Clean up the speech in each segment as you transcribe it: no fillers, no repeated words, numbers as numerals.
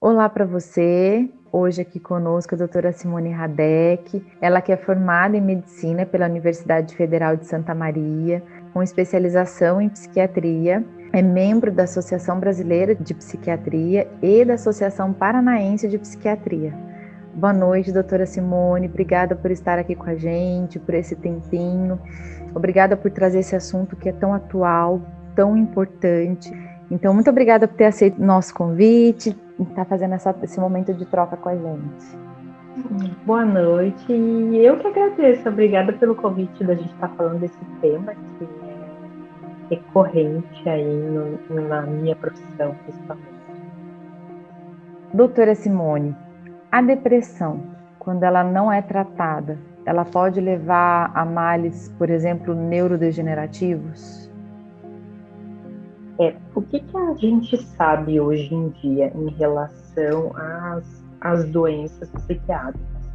Olá para você. Hoje aqui conosco a doutora Simone Radek, ela que é formada em medicina pela Universidade Federal de Santa Maria, com especialização em psiquiatria, é membro da Associação Brasileira de Psiquiatria e da Associação Paranaense de Psiquiatria. Boa noite, doutora Simone. Obrigada por estar aqui com a gente, por esse tempinho. Obrigada por trazer esse assunto que é tão atual, tão importante. Então, muito obrigada por ter aceito o nosso convite e estar fazendo esse momento de troca com a gente. Boa noite, e eu que agradeço. Obrigada pelo convite da gente estar falando desse tema que é recorrente aí na minha profissão, principalmente. Doutora Simone, a depressão, quando ela não é tratada, ela pode levar a males, por exemplo, neurodegenerativos? O que a gente sabe hoje em dia em relação às doenças psiquiátricas?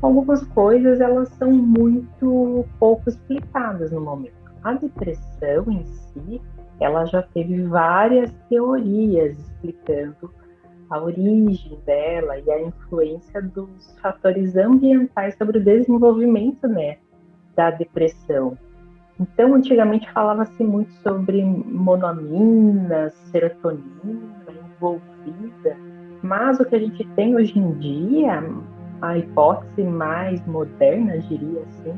Algumas coisas elas são muito pouco explicadas no momento. A depressão em si, ela já teve várias teorias explicando a origem dela e a influência dos fatores ambientais sobre o desenvolvimento, né, da depressão. Então, antigamente falava-se muito sobre monoamina, serotonina envolvida, mas o que a gente tem hoje em dia, a hipótese mais moderna, diria assim,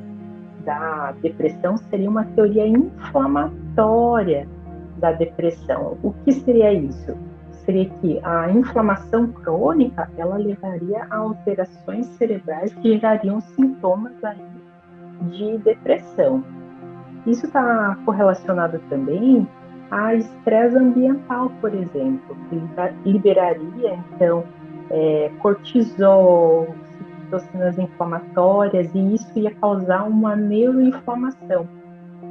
da depressão seria uma teoria inflamatória da depressão. O que seria isso? Seria que a inflamação crônica ela levaria a alterações cerebrais que gerariam sintomas aí de depressão. Isso está correlacionado também a estresse ambiental, por exemplo, que liberaria, então, cortisol, citocinas inflamatórias, e isso ia causar uma neuroinflamação.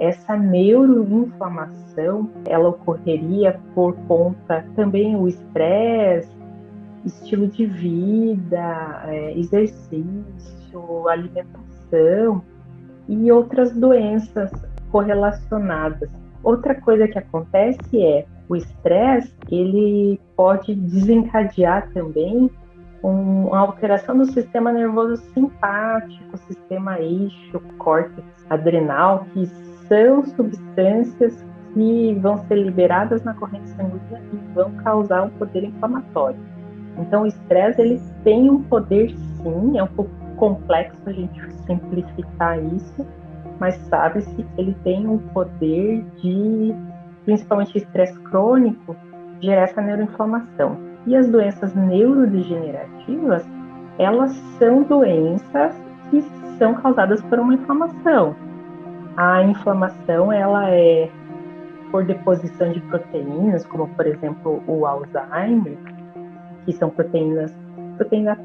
Essa neuroinflamação, ela ocorreria por conta também do estresse, estilo de vida, exercício, alimentação e outras doenças correlacionadas. Outra coisa que acontece é o estresse, ele pode desencadear também uma alteração no sistema nervoso simpático, sistema eixo, córtex adrenal, que são substâncias que vão ser liberadas na corrente sanguínea e vão causar um poder inflamatório. Então, o estresse ele tem um poder, sim, é um pouco complexo a gente simplificar isso, mas sabe-se que ele tem um poder de, principalmente estresse crônico, gerar essa neuroinflamação. E as doenças neurodegenerativas, elas são doenças que são causadas por uma inflamação. A inflamação, ela é por deposição de proteínas, como por exemplo o Alzheimer, que são proteína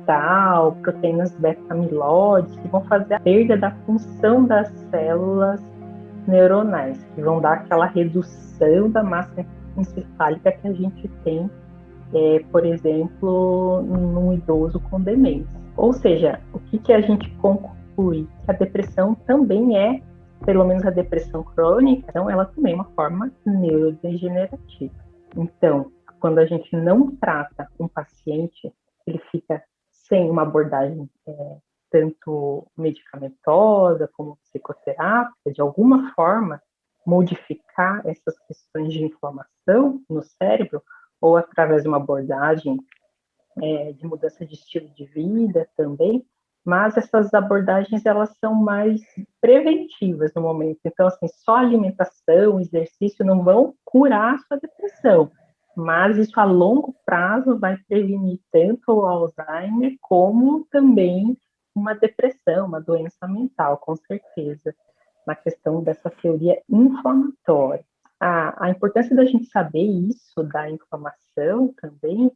tal, proteínas beta-amiloide, que vão fazer a perda da função das células neuronais, que vão dar aquela redução da massa encefálica que a gente tem, por exemplo, num idoso com demência. Ou seja, o que a gente conclui? Que a depressão também é, pelo menos a depressão crônica, então ela também é uma forma neurodegenerativa. Então, quando a gente não trata um paciente, ele fica sem uma abordagem tanto medicamentosa como psicoterápica, de alguma forma modificar essas questões de inflamação no cérebro, ou através de uma abordagem de mudança de estilo de vida também, mas essas abordagens elas são mais preventivas no momento. Então, assim, só alimentação, exercício não vão curar a sua depressão, mas isso a longo prazo vai prevenir tanto o Alzheimer como também uma depressão, uma doença mental, com certeza, na questão dessa teoria inflamatória. A importância da gente saber isso da inflamação também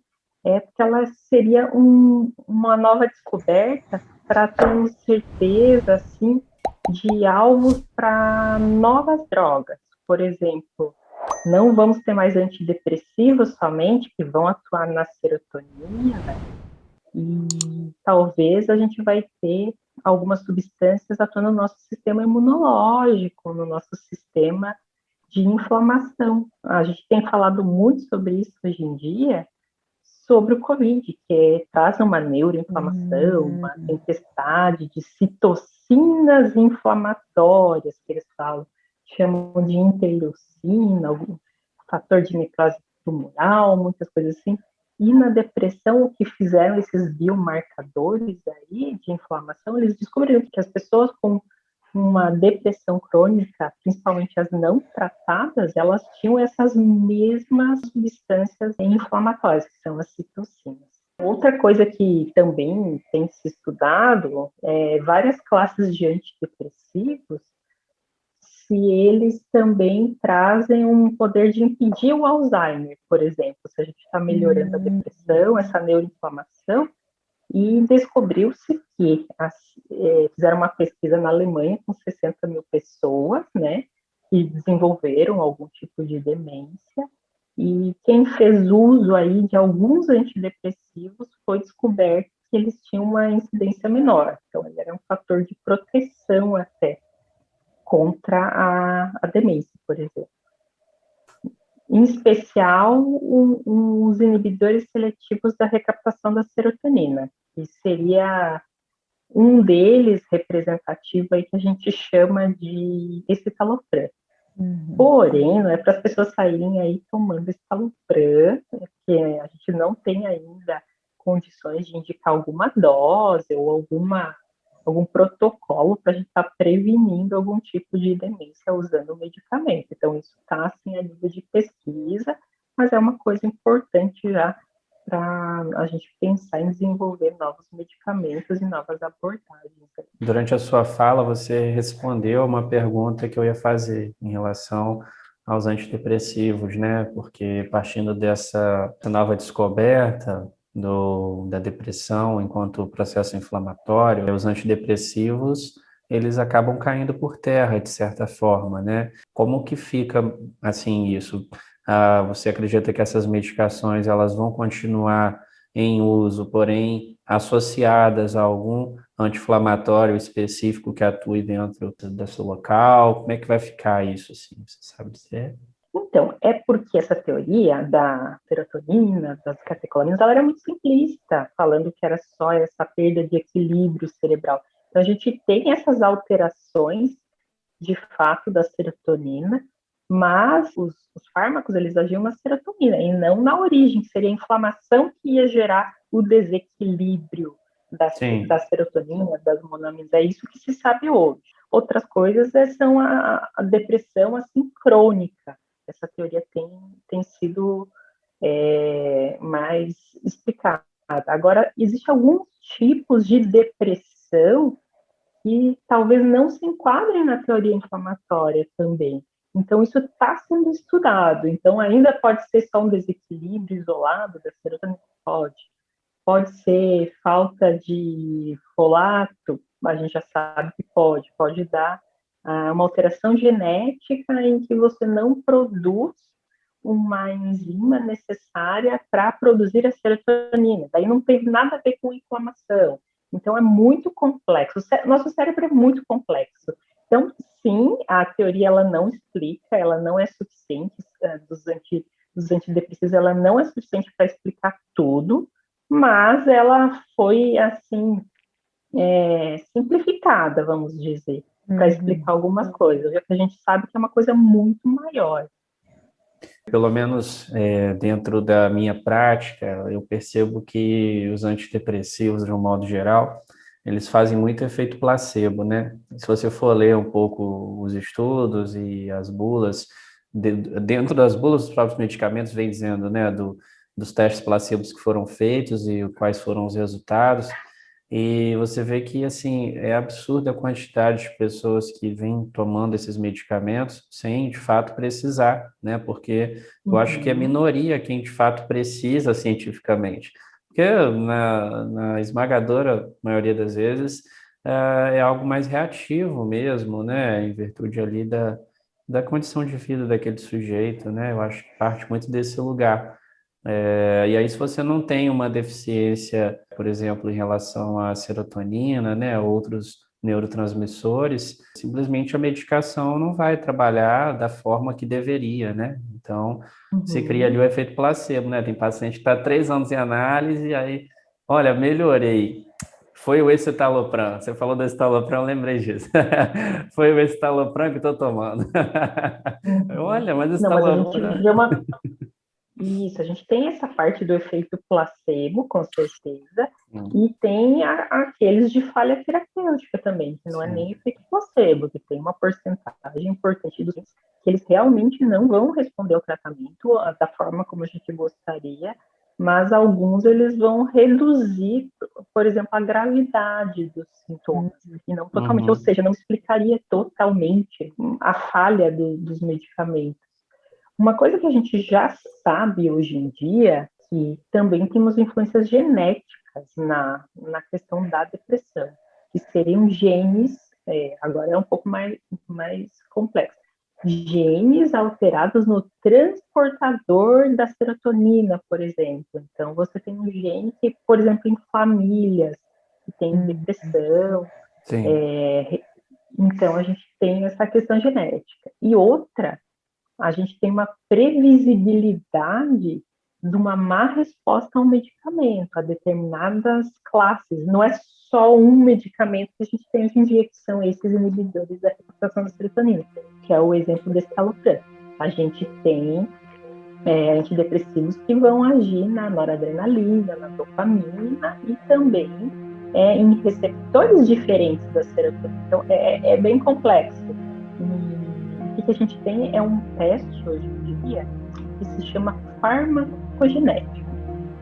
é porque ela seria uma nova descoberta para termos certeza assim, de alvos para novas drogas. Por exemplo, não vamos ter mais antidepressivos somente, que vão atuar na serotonina, e talvez a gente vai ter algumas substâncias atuando no nosso sistema imunológico, no nosso sistema de inflamação. A gente tem falado muito sobre isso hoje em dia, sobre o Covid, que traz uma neuroinflamação, uma tempestade de citocinas inflamatórias, que eles falam, chamam de interleucina, algum fator de necrose tumoral, muitas coisas assim. E na depressão, o que fizeram esses biomarcadores aí de inflamação, eles descobriram que as pessoas com uma depressão crônica, principalmente as não tratadas, elas tinham essas mesmas substâncias inflamatórias, que são as citocinas. Outra coisa que também tem se estudado é várias classes de antidepressivos, se eles também trazem um poder de impedir o Alzheimer, por exemplo, se a gente está melhorando a depressão, essa neuroinflamação, e descobriu-se que fizeram uma pesquisa na Alemanha com 60 mil pessoas, né, que desenvolveram algum tipo de demência, e quem fez uso aí de alguns antidepressivos foi descoberto que eles tinham uma incidência menor, então ele era um fator de proteção até contra a demência, por exemplo. Em especial, os inibidores seletivos da recaptação da serotonina, que seria um deles representativo aí que a gente chama de escitalopram. Porém, não é para as pessoas saírem aí tomando escitalopram, porque a gente não tem ainda condições de indicar alguma dose ou algum protocolo para a gente estar prevenindo algum tipo de demência usando o medicamento. Então, isso está assim, a nível de pesquisa, mas é uma coisa importante já para a gente pensar em desenvolver novos medicamentos e novas abordagens. Durante a sua fala, você respondeu uma pergunta que eu ia fazer em relação aos antidepressivos, né? Porque partindo dessa nova descoberta da depressão enquanto processo inflamatório, os antidepressivos, eles acabam caindo por terra, de certa forma, né? Como que fica, assim, isso? Você acredita que essas medicações, elas vão continuar em uso, porém associadas a algum anti-inflamatório específico que atue dentro desse local? Como é que vai ficar isso, assim? Você sabe dizer? Então, é porque essa teoria da serotonina, das catecolaminas, ela era muito simplista, falando que era só essa perda de equilíbrio cerebral. Então, a gente tem essas alterações, de fato, da serotonina, mas os fármacos, eles agiam na serotonina, e não na origem, seria a inflamação que ia gerar o desequilíbrio da serotonina, das monaminas, é isso que se sabe hoje. Outras coisas são a depressão, assim, crônica. Essa teoria tem sido mais explicada. Agora, existem alguns tipos de depressão que talvez não se enquadrem na teoria inflamatória também. Então, isso está sendo estudado. Então, ainda pode ser só um desequilíbrio isolado da serotonina? Pode ser falta de folato, a gente já sabe que pode dar uma alteração genética em que você não produz uma enzima necessária para produzir a serotonina. Daí não tem nada a ver com inflamação. Então é muito complexo. Nosso cérebro é muito complexo. Então, sim, a teoria ela não explica, ela não é suficiente, dos antidepressivos, ela não é suficiente para explicar tudo, mas ela foi, assim, simplificada, vamos dizer, para explicar algumas coisas, já que a gente sabe que é uma coisa muito maior. Pelo menos dentro da minha prática, eu percebo que os antidepressivos, de um modo geral, eles fazem muito efeito placebo, né? Se você for ler um pouco os estudos e as bulas, dentro das bulas, os próprios medicamentos vem dizendo, né, dos testes placebos que foram feitos e quais foram os resultados. E você vê que, assim, é absurda a quantidade de pessoas que vêm tomando esses medicamentos sem, de fato, precisar, né? Porque eu acho que é a minoria quem, de fato, precisa cientificamente. Porque na esmagadora maioria das vezes é algo mais reativo mesmo, né? Em virtude ali da condição de vida daquele sujeito, né? Eu acho que parte muito desse lugar. E aí, se você não tem uma deficiência, por exemplo, em relação à serotonina, né, outros neurotransmissores, simplesmente a medicação não vai trabalhar da forma que deveria, né? Então, você cria ali o efeito placebo, né? Tem paciente que está 3 anos em análise, e aí, olha, melhorei. Foi o escitalopram. Você falou do escitalopram, eu lembrei disso. Foi o escitalopram que estou tomando. Olha, mas Não, mas a gente escitalopram... vê uma... Isso, a gente tem essa parte do efeito placebo, com certeza, e tem aqueles de falha terapêutica também, que não é nem efeito placebo, que tem uma porcentagem importante dos que eles realmente não vão responder ao tratamento da forma como a gente gostaria, mas alguns eles vão reduzir, por exemplo, a gravidade dos sintomas, e não totalmente, ou seja, não explicaria totalmente a falha dos medicamentos. Uma coisa que a gente já sabe hoje em dia, que também temos influências genéticas na questão da depressão, que seriam genes, agora é um pouco mais complexo, genes alterados no transportador da serotonina, por exemplo. Então, você tem um gene que, por exemplo, em famílias que tem depressão, então a gente tem essa questão genética. E outra, a gente tem uma previsibilidade de uma má resposta a um medicamento, a determinadas classes. Não é só um medicamento que a gente tem hoje em dia, que são esses inibidores da recaptação da serotonina, que é o exemplo desse escitalopram. A gente tem antidepressivos que vão agir na noradrenalina, na dopamina e também em receptores diferentes da serotonina. Então, é bem complexo. O que a gente tem é um teste hoje em dia que se chama farmacogenético.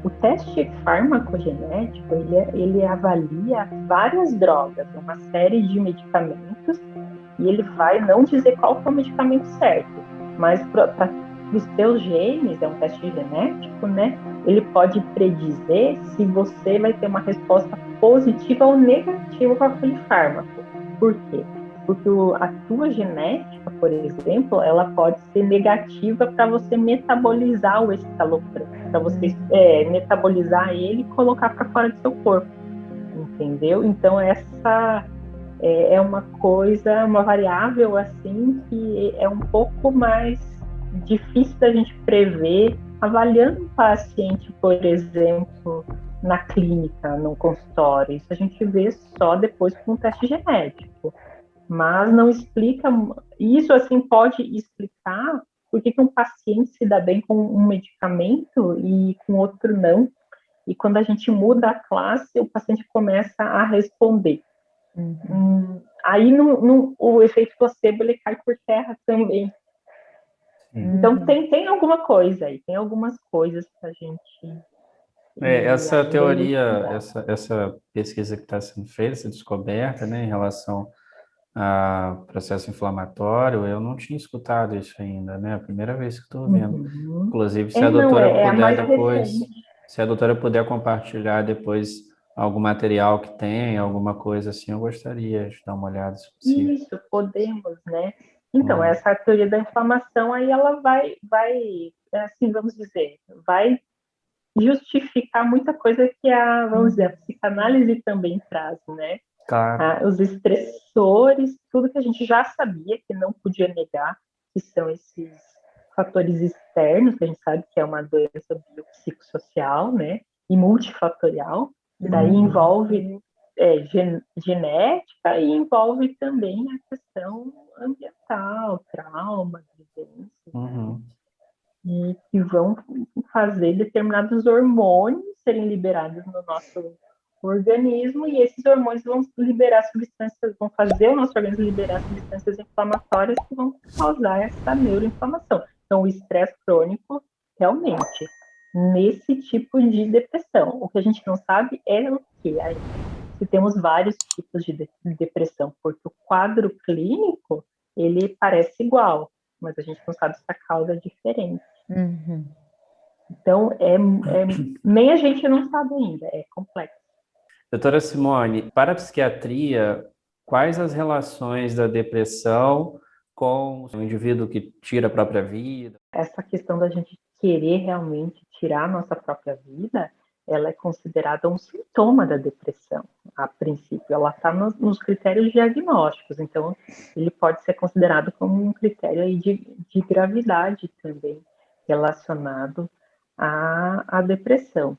O teste farmacogenético, ele avalia várias drogas, uma série de medicamentos, e ele vai não dizer qual que é o medicamento certo, mas para os seus genes, é um teste genético, né? Ele pode predizer se você vai ter uma resposta positiva ou negativa com aquele fármaco. Por quê? Porque a tua genética, por exemplo, ela pode ser negativa para você metabolizar o escitalopram, para você metabolizar ele e colocar para fora do seu corpo, entendeu? Então essa é uma coisa, uma variável assim que é um pouco mais difícil da gente prever avaliando um paciente, por exemplo, na clínica, no consultório. Isso a gente vê só depois com um teste genético. Mas não explica, isso assim pode explicar por que um paciente se dá bem com um medicamento e com outro não. E quando a gente muda a classe, o paciente começa a responder. Aí o efeito placebo ele cai por terra também. Então tem alguma coisa aí, tem algumas coisas para a gente... Essa teoria, essa pesquisa que está sendo feita, essa descoberta, né, em relação a processo inflamatório, eu não tinha escutado isso ainda, né? A primeira vez que estou vendo. Inclusive, se a doutora puder depois, se a doutora puder compartilhar depois algum material que tem, alguma coisa assim, eu gostaria de dar uma olhada, se possível. Isso, podemos, né? Então, essa teoria da inflamação aí ela vai, assim, vamos dizer, vai justificar muita coisa que vamos dizer, a psicanálise também traz, né? Claro. Os estressores, tudo que a gente já sabia, que não podia negar, que são esses fatores externos, que a gente sabe que é uma doença biopsicossocial, né? E multifatorial, e daí envolve genética e envolve também a questão ambiental, trauma, vivência, e que vão fazer determinados hormônios serem liberados no nosso organismo, e esses hormônios vão liberar substâncias, vão fazer o nosso organismo liberar substâncias inflamatórias que vão causar essa neuroinflamação. Então, o estresse crônico, realmente, nesse tipo de depressão. O que a gente não sabe é o que? Se temos vários tipos de depressão, porque o quadro clínico, ele parece igual, mas a gente não sabe se a causa é diferente. Então, nem a gente não sabe ainda, é complexo. Doutora Simone, para a psiquiatria, quais as relações da depressão com o indivíduo que tira a própria vida? Essa questão da gente querer realmente tirar a nossa própria vida ela é considerada um sintoma da depressão. A princípio, ela está nos critérios diagnósticos, então ele pode ser considerado como um critério aí de gravidade também relacionado à depressão.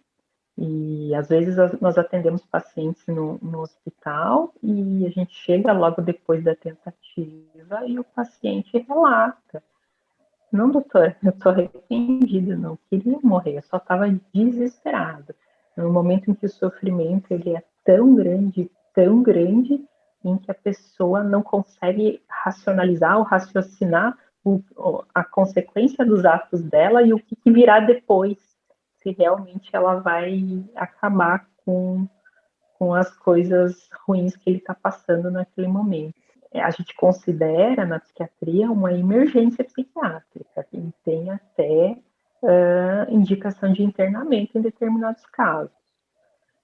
E às vezes nós atendemos pacientes no hospital e a gente chega logo depois da tentativa e o paciente relata: não, doutor, eu estou arrependido, não queria morrer, eu só estava desesperado. No momento em que o sofrimento ele é tão grande, em que a pessoa não consegue racionalizar ou raciocinar a consequência dos atos dela e o que virá depois, se realmente ela vai acabar com as coisas ruins que ele está passando naquele momento. A gente considera na psiquiatria uma emergência psiquiátrica, e tem até indicação de internamento em determinados casos.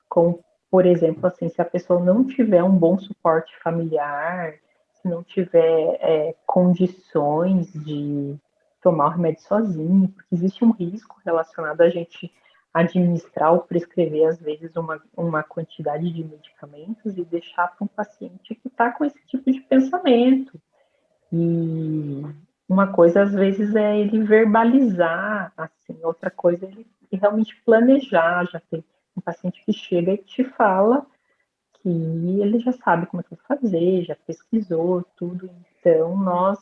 Como, por exemplo, assim, se a pessoa não tiver um bom suporte familiar, se não tiver condições de tomar o remédio sozinho, porque existe um risco relacionado a gente administrar ou prescrever, às vezes, uma quantidade de medicamentos e deixar para um paciente que está com esse tipo de pensamento. E uma coisa, às vezes, é ele verbalizar, assim, outra coisa é ele realmente planejar. Já tem um paciente que chega e te fala que ele já sabe como é que vai fazer, já pesquisou tudo. Então, nós,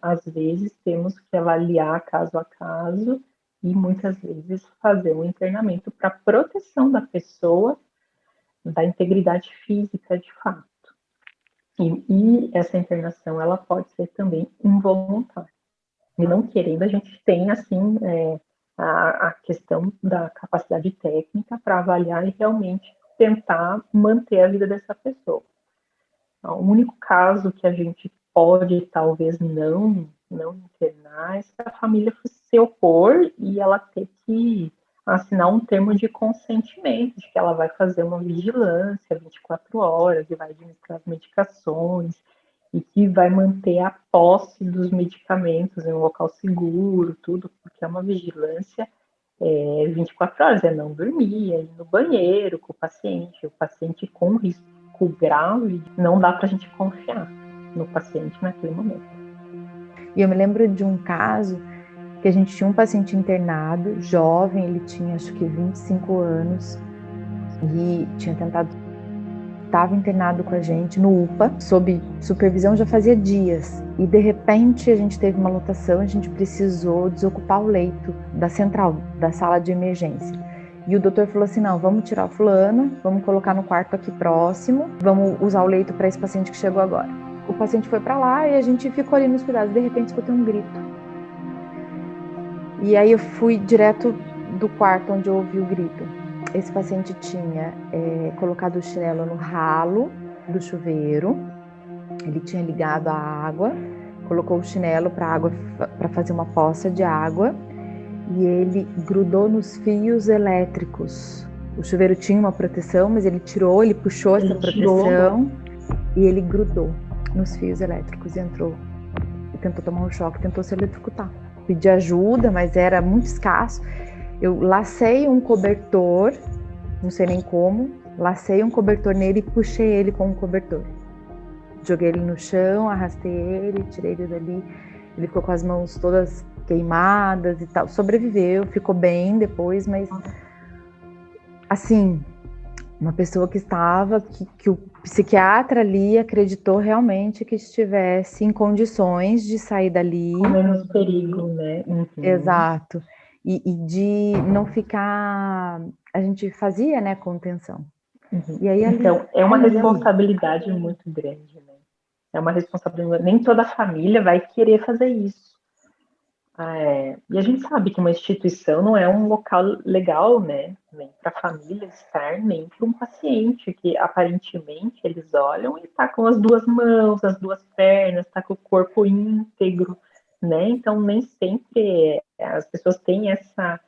às vezes, temos que avaliar caso a caso e, muitas vezes, fazer um internamento para proteção da pessoa, da integridade física, de fato. E essa internação, ela pode ser também involuntária. E não querendo, a gente tem, assim, a questão da capacidade técnica para avaliar e realmente tentar manter a vida dessa pessoa. Então, o único caso que a gente pode, talvez, não internar é se a família se opor e ela ter que assinar um termo de consentimento, de que ela vai fazer uma vigilância 24 horas e vai administrar as medicações e que vai manter a posse dos medicamentos em um local seguro, tudo, porque é uma vigilância 24 horas, é não dormir, é ir no banheiro com o paciente com risco grave, não dá para a gente confiar no paciente naquele momento. E eu me lembro de um caso que a gente tinha um paciente internado, jovem, ele tinha acho que 25 anos e estava internado com a gente no UPA, sob supervisão já fazia dias. E de repente a gente teve uma lotação, a gente precisou desocupar o leito da central, da sala de emergência. E o doutor falou assim, não, vamos tirar o fulano, vamos colocar no quarto aqui próximo, vamos usar o leito para esse paciente que chegou agora. O paciente foi para lá e a gente ficou ali nos cuidados, de repente escutei um grito. E aí eu fui direto do quarto onde eu ouvi o grito. Esse paciente tinha colocado o chinelo no ralo do chuveiro, ele tinha ligado a água, colocou o chinelo para fazer uma poça de água e ele grudou nos fios elétricos. O chuveiro tinha uma proteção, mas ele puxou essa proteção e ele grudou nos fios elétricos e entrou. E tentou tomar um choque, tentou se eletrocutar. Pedi ajuda, mas era muito escasso. Eu lacei um cobertor, não sei nem como, lacei um cobertor nele e puxei ele com um cobertor. Joguei ele no chão, arrastei ele, tirei ele dali. Ele ficou com as mãos todas queimadas e tal. Sobreviveu, ficou bem depois, mas assim, uma pessoa que o psiquiatra ali acreditou realmente que estivesse em condições de sair dali. Com menos perigo, né? Uhum. Exato. E de não ficar... A gente fazia, né, contenção. Uhum. E aí, então, é uma responsabilidade muito grande, né? É uma responsabilidade... Nem toda família vai querer fazer isso. E a gente sabe que uma instituição não é um local legal, né? Nem para a família estar, nem para um paciente, que aparentemente eles olham e está com as duas mãos, as duas pernas, está com o corpo íntegro, né? Então, nem sempre as pessoas têm essa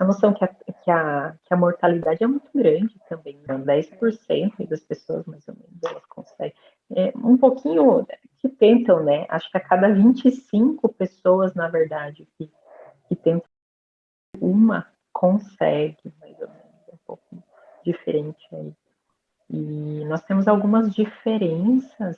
noção que a mortalidade é muito grande também. Então, 10% das pessoas, mais ou menos, elas conseguem. Um pouquinho que tentam, né? Acho que a cada 25 pessoas, na verdade, que tentam uma Consegue, mais ou menos, um pouco diferente aí. E nós temos algumas diferenças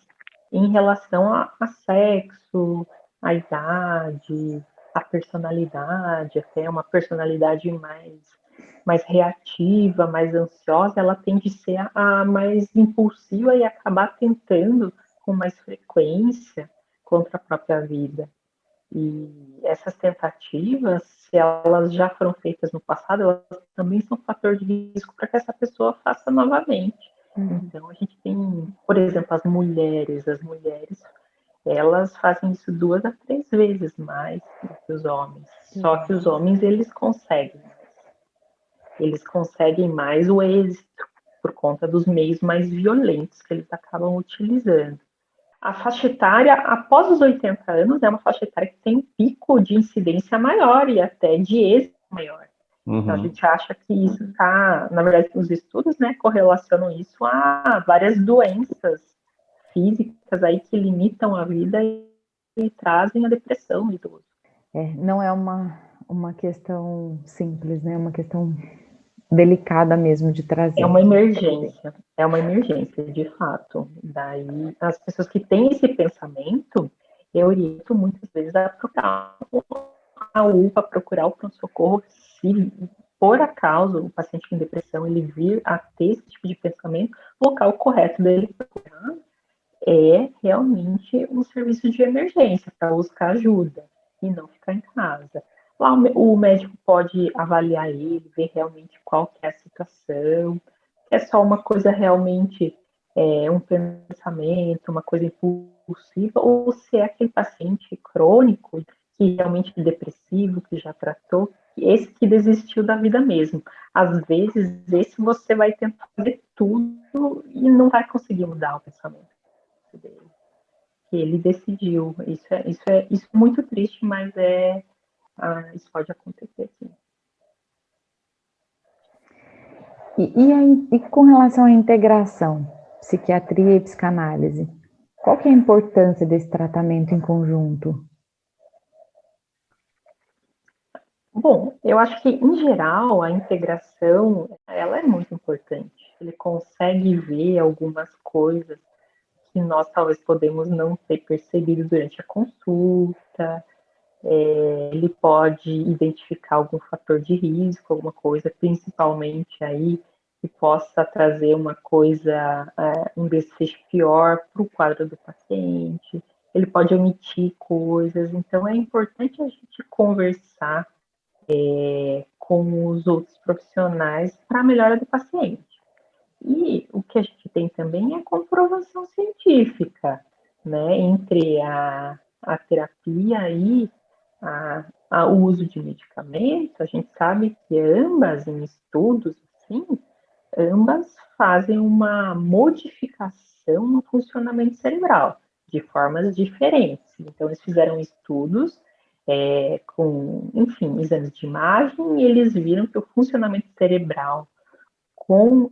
em relação a sexo, a idade, a personalidade, até uma personalidade mais reativa, mais ansiosa, ela tende a ser a mais impulsiva e acabar tentando com mais frequência contra a própria vida. E essas tentativas, se elas já foram feitas no passado, elas também são fator de risco para que essa pessoa faça novamente. Então, a gente tem, por exemplo, as mulheres, elas fazem isso 2 a 3 vezes mais do que os homens. Só que os homens, eles conseguem mais o êxito por conta dos meios mais violentos que eles acabam utilizando. A faixa etária, após os 80 anos, é uma faixa etária que tem um pico de incidência maior e até de êxito maior. Então, a gente acha que isso está, na verdade, os estudos, né, correlacionam isso a várias doenças físicas aí que limitam a vida e trazem a depressão no idoso. Não é uma questão simples, né? É uma questão delicada mesmo de trazer. É uma emergência, de fato. Daí, as pessoas que têm esse pensamento, eu oriento muitas vezes a procurar a UPA, procurar o pronto-socorro, se por acaso o paciente com depressão ele vir a ter esse tipo de pensamento, o local correto dele procurar é realmente um serviço de emergência para buscar ajuda e não ficar em casa. Lá o médico pode avaliar ele, ver realmente qual que é a situação, é só uma coisa realmente, um pensamento, uma coisa impulsiva, ou se é aquele paciente crônico, que realmente é depressivo, que já tratou, esse que desistiu da vida mesmo. Às vezes, esse você vai tentar fazer tudo e não vai conseguir mudar o pensamento dele. Que ele decidiu. Isso é muito triste, mas isso pode acontecer, sim. E com relação à integração, psiquiatria e psicanálise, qual que é a importância desse tratamento em conjunto? Bom, eu acho que, em geral, a integração, ela é muito importante. Ele consegue ver algumas coisas que nós talvez podemos não ter percebido durante a consulta, ele pode identificar algum fator de risco, alguma coisa, principalmente aí que possa trazer uma coisa, um desfecho pior para o quadro do paciente, ele pode omitir coisas, então é importante a gente conversar com os outros profissionais para a melhora do paciente. E o que a gente tem também é comprovação científica, né, entre a terapia e o uso de medicamentos. A gente sabe que ambas, em estudos, assim, ambas fazem uma modificação no funcionamento cerebral, de formas diferentes. Então, eles fizeram estudos com, enfim, exames de imagem, e eles viram que o funcionamento cerebral com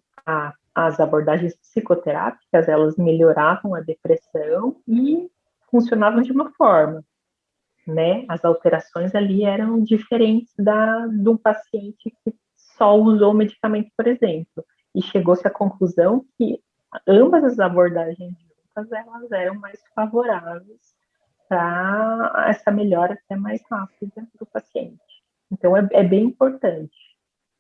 as abordagens psicoterápicas, elas melhoravam a depressão e funcionavam de uma forma, né? As alterações ali eram diferentes de um paciente que só usou o medicamento, por exemplo, e chegou-se à conclusão que ambas as abordagens juntas, elas eram mais favoráveis para essa melhora até mais rápida do paciente. Então, é bem importante.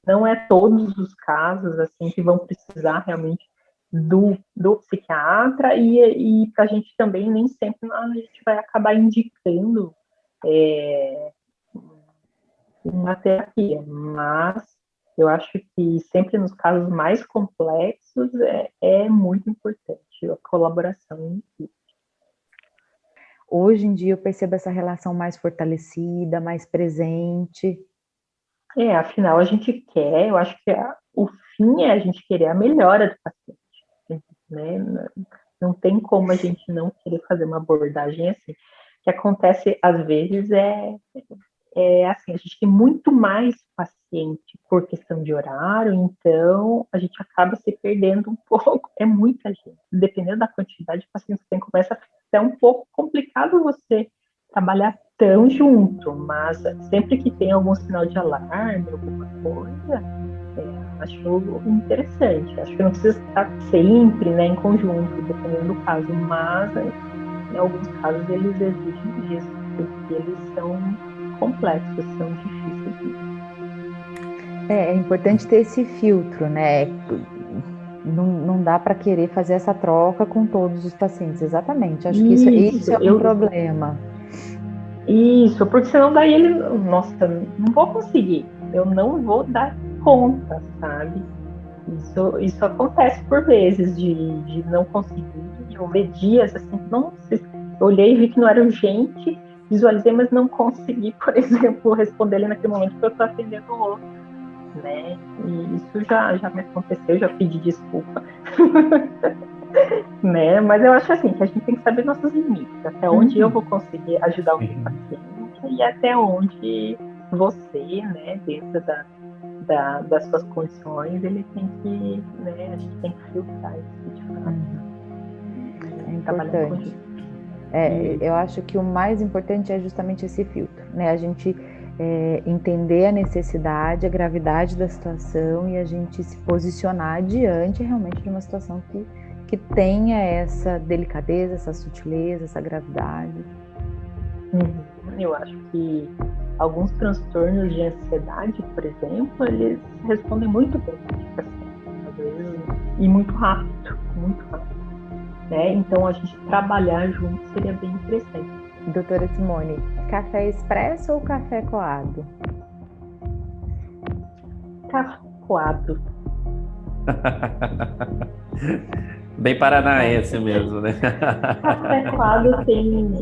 Não é todos os casos assim que vão precisar realmente do psiquiatra, e para a gente também nem sempre a gente vai acabar indicando uma terapia, mas eu acho que sempre nos casos mais complexos é muito importante a colaboração em equipe. Hoje em dia eu percebo essa relação mais fortalecida, mais presente. Afinal a gente quer, eu acho que o fim é a gente querer a melhora do paciente, né? Não tem como a gente não querer fazer uma abordagem assim. O que acontece às vezes assim, a gente tem muito mais paciente por questão de horário, então a gente acaba se perdendo um pouco. É muita gente. Dependendo da quantidade de pacientes que tem, começa a ficar até um pouco complicado você trabalhar estão junto, mas sempre que tem algum sinal de alarme, alguma coisa, acho interessante. Acho que não precisa estar sempre, né, em conjunto, dependendo do caso, mas em alguns casos eles exigem isso, porque eles são complexos, são difíceis. É importante ter esse filtro, né? Não dá para querer fazer essa troca com todos os pacientes, exatamente. Acho que isso é um problema. Isso, porque senão daí ele, nossa, não vou conseguir, eu não vou dar conta, sabe? Isso acontece por vezes, de não conseguir, eu ver dias assim, não sei, eu olhei e vi que não era urgente, visualizei, mas não consegui, por exemplo, responder ele naquele momento que eu estou atendendo o outro, né? E isso já me aconteceu, já pedi desculpa. Né? Mas eu acho assim, que a gente tem que saber nossos limites, até onde eu vou conseguir ajudar o meu paciente e até onde você, né, dentro das suas condições, ele tem que, né, a gente tem que filtrar isso de fato. É importante. Eu acho que o mais importante é justamente esse filtro, né? A gente entender a necessidade, a gravidade da situação e a gente se posicionar diante realmente de uma situação que tenha essa delicadeza, essa sutileza, essa gravidade. Eu acho que alguns transtornos de ansiedade, por exemplo, eles respondem muito bem à medicação, às vezes, e muito rápido, né? Então, a gente trabalhar junto seria bem interessante. Doutora Simone, café expresso ou café coado? Café coado. Bem paranaense mesmo, né? Café coado tem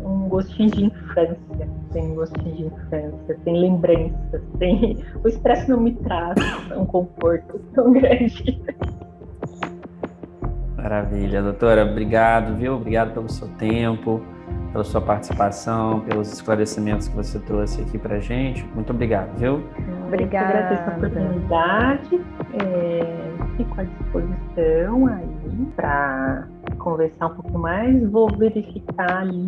um gostinho de infância, tem lembranças, o expresso não me traz um conforto tão grande. Maravilha, doutora, obrigado, viu? Obrigado pelo seu tempo, pela sua participação, pelos esclarecimentos que você trouxe aqui pra gente. Muito obrigado, viu? Obrigada. Eu agradeço a oportunidade, fico à disposição aí para conversar um pouco mais, vou verificar ali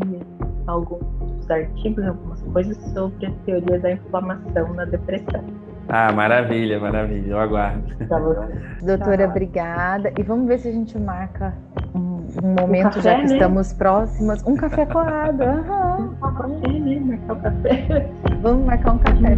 alguns artigos, algumas coisas sobre a teoria da inflamação na depressão. Ah, maravilha, eu aguardo. Doutora, obrigada. E vamos ver se a gente marca um momento, café, já que né? estamos próximas, um café coado. Marcar o café. Vamos marcar um café.